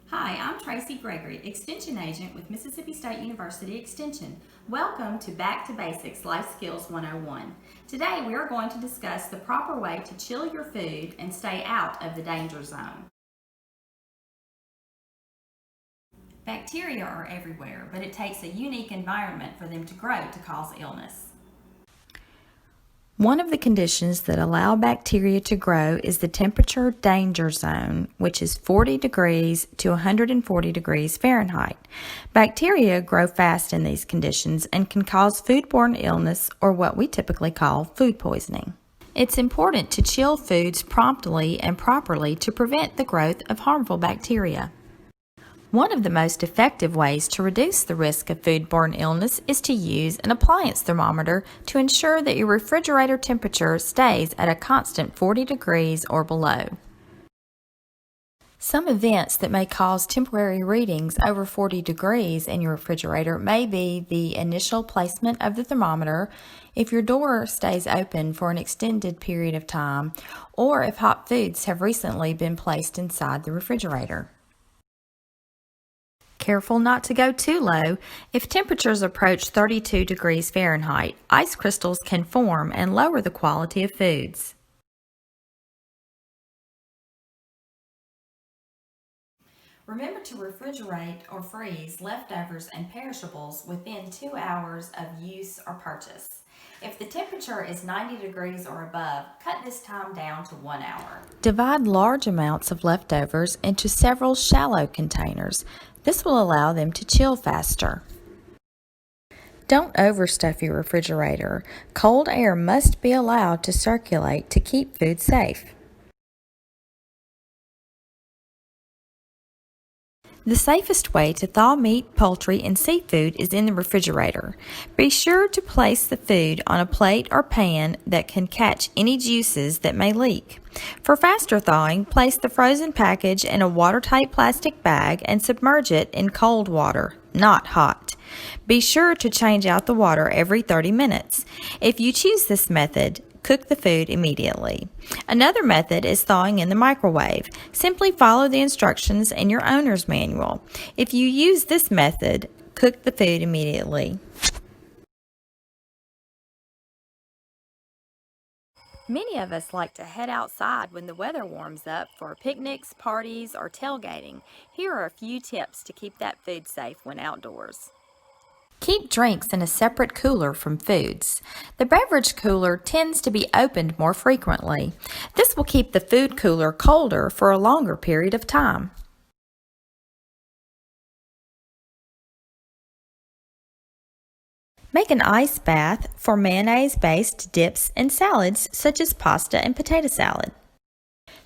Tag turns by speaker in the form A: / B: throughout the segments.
A: Hi, I'm Tracy Gregory, Extension Agent with Mississippi State University Extension. Welcome to Back to Basics Life Skills 101. Today we are going to discuss the proper way to chill your food and stay out of the danger zone. Bacteria are everywhere, but it takes a unique environment for them to grow to cause illness. One of the conditions that allow bacteria to grow is the temperature danger zone, which is 40 degrees to 140 degrees Fahrenheit. Bacteria grow fast in these conditions and can cause foodborne illness, or what we typically call food poisoning. It's important to chill foods promptly and properly to prevent the growth of harmful bacteria. One of the most effective ways to reduce the risk of foodborne illness is to use an appliance thermometer to ensure that your refrigerator temperature stays at a constant 40 degrees or below. Some events that may cause temporary readings over 40 degrees in your refrigerator may be the initial placement of the thermometer, if your door stays open for an extended period of time, or if hot foods have recently been placed inside the refrigerator. Careful not to go too low. If temperatures approach 32 degrees Fahrenheit, ice crystals can form and lower the quality of foods. Remember to refrigerate or freeze leftovers and perishables within 2 hours of use or purchase. If the temperature is 90 degrees or above, cut this time down to 1 hour. Divide large amounts of leftovers into several shallow containers. This will allow them to chill faster. Don't overstuff your refrigerator. Cold air must be allowed to circulate to keep food safe. The safest way to thaw meat, poultry, and seafood is in the refrigerator. Be sure to place the food on a plate or pan that can catch any juices that may leak. For faster thawing, place the frozen package in a watertight plastic bag and submerge it in cold water, not hot. Be sure to change out the water every 30 minutes. If you choose this method, cook the food immediately. Another method is thawing in the microwave. Simply follow the instructions in your owner's manual. If you use this method, cook the food immediately. Many of us like to head outside when the weather warms up for picnics, parties, or tailgating. Here are a few tips to keep that food safe when outdoors. Keep drinks in a separate cooler from foods. The beverage cooler tends to be opened more frequently. This will keep the food cooler colder for a longer period of time. Make an ice bath for mayonnaise-based dips and salads such as pasta and potato salad.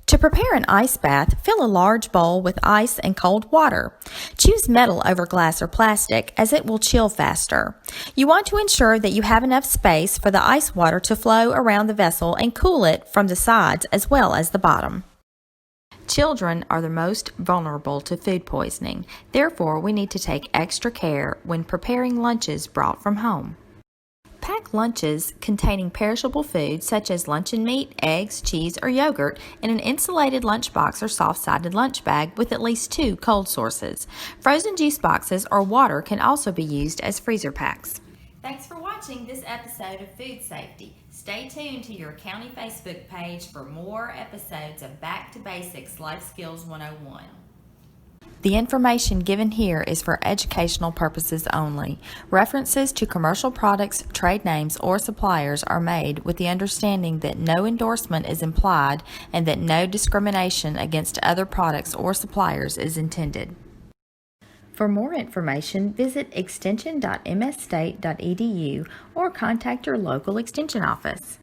A: To prepare an ice bath, fill a large bowl with ice and cold water. Choose metal over glass or plastic as it will chill faster. You want to ensure that you have enough space for the ice water to flow around the vessel and cool it from the sides as well as the bottom. Children are the most vulnerable to food poisoning. Therefore, we need to take extra care when preparing lunches brought from home. Pack lunches containing perishable foods such as luncheon meat, eggs, cheese, or yogurt in an insulated lunchbox or soft-sided lunch bag with at least 2 cold sources. Frozen juice boxes or water can also be used as freezer packs. Thanks for watching this episode of Food Safety. Stay tuned to your county Facebook page for more episodes of Back to Basics Life Skills 101. The information given here is for educational purposes only. References to commercial products, trade names, or suppliers are made with the understanding that no endorsement is implied and that no discrimination against other products or suppliers is intended. For more information, visit extension.msstate.edu or contact your local extension office.